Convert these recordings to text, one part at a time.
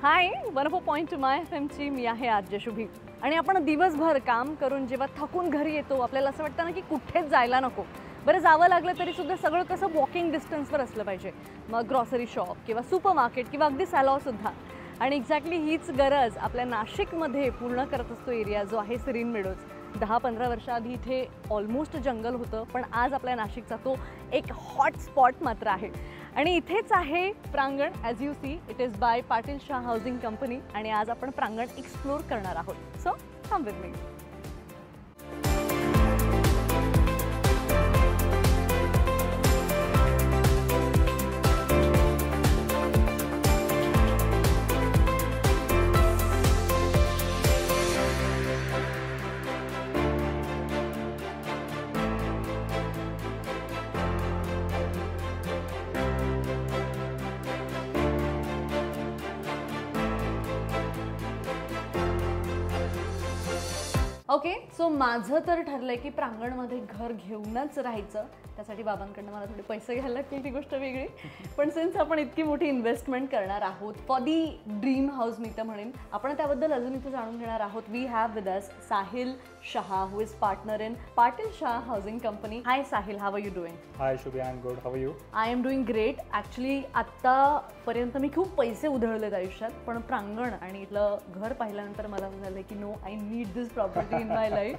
हाय 104.2 माय एफएमची मी आहे आरजे शुभी आणि आपण दिवसभर काम करून जेव्हा थकून घरी येतो आपल्याला असं वाटतं ना की कुठेच जायला नको. बरं जावं लागलं तरी सुद्धा सगळं कसं वॉकिंग डिस्टन्सवर असलं पाहिजे. मग ग्रॉसरी शॉप किंवा सुपरमार्केट किंवा अगदी सॅलॉन सुद्धा. आणि एक्झॅक्टली हीच गरज आपल्या नाशिकमध्ये पूर्ण करत असतो एरिया जो आहे सिरीन मेडोज. 10-15 वर्षाआधी इथे ऑलमोस्ट जंगल होतं, पण आज आपल्या नाशिकचा तो एक हॉट स्पॉट मात्र आहे. आणि इथेच आहे प्रांगण. As you see it is by Patil Shah housing company आणि आज आपण प्रांगण एक्सप्लोर करणार आहोत. So come with me. Okay, so माझं तर ठरलंय की प्रांगणमध्ये घर घेऊनच राहायचं. त्यासाठी बाबांकडनं मला थोडे पैसे घ्यायला लागतील, ती गोष्ट वेगळी. पण सिन्स आपण इतकी मोठी इन्व्हेस्टमेंट करणार आहोत फॉर दी ड्रीम हाऊस मी तर म्हणेन, आपण त्याबद्दल अजून इथे जाणून घेणार आहोत. We have with us Sahil Shah who is partner in Patil Shah housing company. Hi Sahil, how are you doing? Hi Shubhi, I am good. How are you? I am doing great. Actually आत्तापर्यंत मी खूप पैसे उधळलेत आयुष्यात, पण प्रांगण आणि इथलं घर पाहिल्यानंतर मला असं झालं की no, I need this property in my life.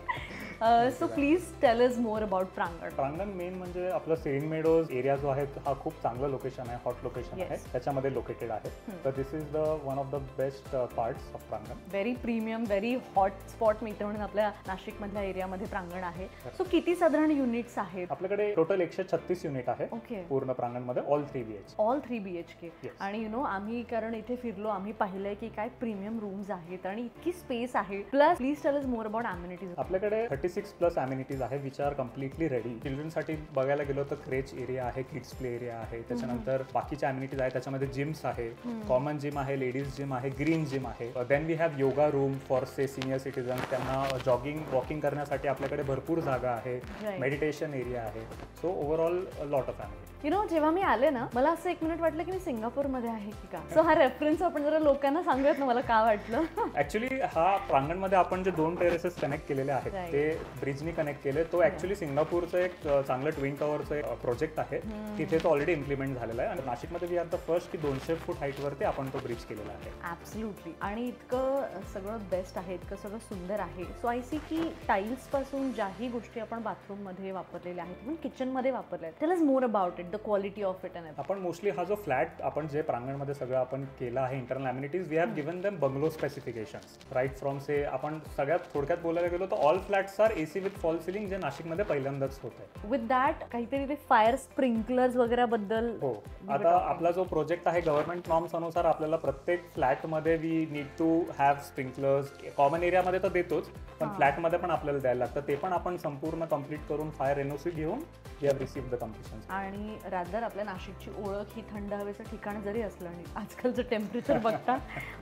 So please tell us more about Prangan. Prangan main म्हणजे आपलं सेंट मेडोज एरिया जो आहे हा खूप चांगलं लोकेशन आहे, हॉट लोकेशन आहे, त्याच्यामध्ये लोकेटेड आहे. तर this is the one of the best parts of Prangan. Very premium, very hot spot मिळतं म्हणून आपल्या नाशिकमधल्या एरियामध्ये प्रांगण आहे. सो किती साधारण युनिट्स आहेत आपल्याकडे? टोटल 136 युनिट आहे. ओके, पूर्ण प्रांगणमध्ये ऑल 3 BH. All 3 BHK. आणि यु नो आम्ही कारण इथे फिरलो, आम्ही पाहिलंय की काय प्रीमियम रूम्स आहेत आणि इतकी स्पेस आहे. Plus please tell us more about amenities. आपल्याकडे 36 प्लस अम्युनिटीज आहे विच आर कम्प्लिटली रेडी. चिल्ड्रनसाठी बघायला गेलो तर क्रेच एरिया आहे, किड्स प्ले एरिया आहे, त्याच्यानंतर बाकीच्या अम्युनिटीज आहे, त्याच्यामध्ये जिम्स आहे, कॉमन जिम आहे, लेडीज जिम आहे, ग्रीन जिम आहे. Then we have yoga room for say senior citizen. त्यांना जॉगिंग वॉकिंग करण्यासाठी आपल्याकडे भरपूर जागा आहे. मेडिटेशन एरिया आहे. So overall lot of immunity. You know जेव्हा मी आले ना मला असं एक मिनिट वाटलं की मी सिंगापूरमध्ये आहे की का. सो हा रेफरन्स आपण जरा लोकांना सांगूयात ना, मला का वाटलं. ऍक्च्युली हा प्रांगणमध्ये आपण जे 2 टेरेसेस कनेक्ट केलेले आहेत ते ब्रिजनी कनेक्ट केले. तो ऍक्च्युली सिंगापूरचं एक चांगलं ट्विन टॉवरचं एक प्रोजेक्ट आहे. तिथे तो ऑलरेडी इम्प्लिमेंट झालेला आहे आणि नाशिकमध्ये वी आर द फर्स्ट की 200 फूट हाईटवरती आपण तो ब्रिज केलेला आहे. ॲब्सोल्युटली. आणि इतकं सगळं बेस्ट आहे, इतकं सगळं सुंदर आहे. सो आय सी की टाईल्स पासून ज्याही गोष्टी आपण बाथरूममध्ये वापरलेल्या आहेत, पण किचनमध्ये वापरल्या आहेत, tail us more about it, the quality of it. आणि आपण मोस्टली हा जो फ्लॅट आपण जे प्रांगणमध्ये सगळं आपण केला आहे internal amenities, we have given them bungalow specifications right from say. आपण सगळ्यात थोडक्यात बोलायला गेलो तर all flats are AC with fall ceiling, जे नाशिकमध्ये पहिल्यांदाच होत आहे. विथ दॅट काहीतरी ते फायर स्प्रिंकलर्स वगैरे बद्दल. हो, आता आपला जो प्रोजेक्ट आहे गव्हर्नमेंट नॉर्म्स अनुसार आपल्याला प्रत्येक फ्लॅटमध्ये we need to have sprinklers. Common एरियामध्ये तर देतोच, पण फ्लॅटमध्ये पण आपल्याला द्यायला लागतं. ते पण आपण संपूर्ण कंप्लीट करून फायर NOC घेऊन we have received the completion. आणि रादर आपल्या नाशिकची ओळख ही थंड हवेचं ठिकाण जरी असलं आणि आजकालचं टेम्परेचर बघता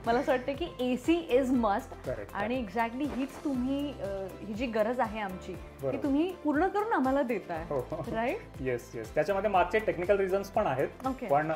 मला असं वाटतं की AC इज मस्ट. आणि एक्झॅक्टली हीच तुम्ही ही जी गरज आहे आमची की तुम्ही पूर्ण करून आम्हाला देताय, राईट? Yes yes. त्याच्यामध्ये मागचे टेक्निकल रिझन्स पण आहेत, पण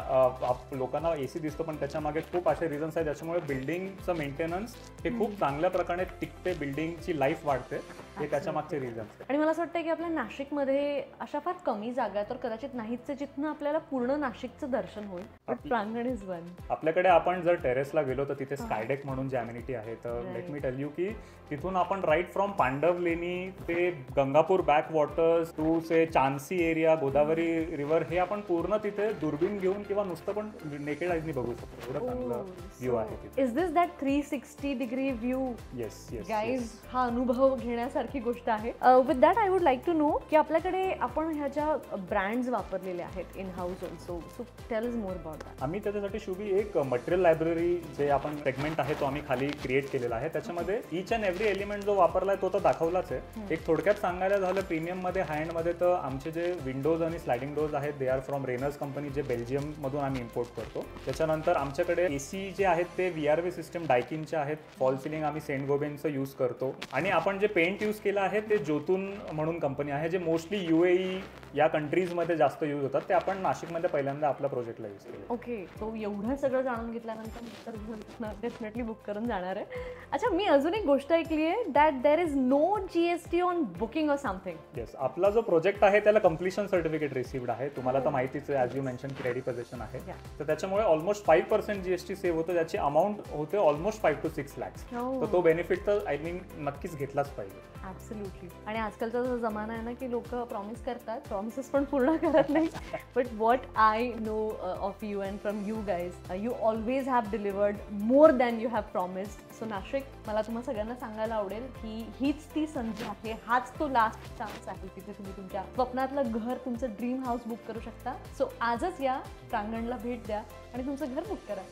लोकांना AC दिसतो पण त्याच्या मागे खूप असे रिझन्स आहेत ज्याच्यामुळे बिल्डिंगचं मेंटेनन्स हे खूप चांगल्या प्रकारे टिकते, बिल्डिंगची लाईफ वाढते, हे त्याच्या मागचे रिझन्स. आणि मला असं वाटतं की आपल्या नाशिकमध्ये अशा फार कमी जागा तर कदाचित नाहीच जिथनं आपल्याला पूर्ण नाशिकचं दर्शन होईल. बट प्रांगण इज वन. आपल्याकडे आपण जर टेरेसला गेलो तर तिथे स्कायडेक म्हणून जी अम्युनिटी आहे, तर लेट मी टेल यू की तिथून आपण राईट फ्रॉम पांडवलेनी ते Gangapur back waters to say चांसी एरिया, गोदावरी रिव्हर, हे आपण पूर्ण तिथे दुर्बीण घेऊन किंवा नुसतं पण नेकेड आईजनी बघू शकतो. एवढं चांगलं व्ह्यू आहे तिथे. Is this that 360 degree view? Yes yes guys, हा अनुभव घेण्यासारखी गोष्ट आहे. With that I would like to know की आपल्याकडे आपण ह्या ज्या ब्रँड्स वापरलेले आहेत in house also, so tell us more about that. आम्ही त्याच्यासाठी शुभी एक मटेरियल लायब्ररी जे आपण सेगमेंट आहे तो आम्ही खाली क्रिएट केलेला आहे. त्याच्यामध्ये ईच अँड एव्हरी एलिमेंट जो वापरलाय तो तर दाखवलाच आहे. एक थोडक्यात सांगायला झालं प्रीमियममध्ये हाय एंडमध्ये तर आमचे जे विंडोज आणि स्लायडिंग डोर्स आहेत दे आर फ्रॉम रेनर्स कंपनी, जे बेल्जियममधून आम्ही इम्पोर्ट करतो. त्याच्यानंतर आमच्याकडे AC जे आहेत ते VRV सिस्टम डायकिनचे आहेत. फॉल सिलिंग आम्ही सेंट गोबेनचं यूज करतो. आणि आपण जे पेंट यूज केलं आहे ते जोतून म्हणून कंपनी आहे, जे मोस्टली UAE या कंट्रीजमध्ये जास्त यूज होतं. होतात ते आपण नाशिकमध्ये पहिल्यांदा आपल्या प्रोजेक्टला यूज केले. ओके, तो एवढं सगळं जाणून घेतल्यानंतर डेफिनेटली बुक करून जाणार आहे. अच्छा, मी अजून एक गोष्ट ऐकली आहे that there is no GST on booking or something. Yes, आपला जो प्रोजेक्ट आहे त्याला कम्प्लिशन सर्टिफिकेट रिसिव्ड आहे. तुम्हाला तर माहितीच आहे, ॲज यू मेन्शन की रेडी पोझिशन आहे. तर त्याच्यामुळे ऑलमोस्ट 5% GST सेव्ह होतो, ज्याची अमाऊंट होते ऑलमोस्ट 5 to 6 lakhs. तर तो बेनिफिट तर आय मीन नक्कीच घेतलाच पाहिजे. ॲब्सोल्युटली. आणि आजकालचा जो जमाना आहे ना की लोक प्रॉमिस करतात, प्रॉमिसेस पण पूर्ण करत नाही. But what I know of you and from you guys, you always have delivered more than you have promised. So Nashik, मला तुम्हाला सगळ्यांना सांगायला आवडेल की हीच ती संधी आहे, हाच तो लास्ट चान्स आहे तिथे तुम्ही तुमच्या स्वप्नातलं घर, तुमचं ड्रीम हाऊस बुक करू शकता. सो आजच या प्रांगणला भेट द्या आणि तुमचं घर बुक करा.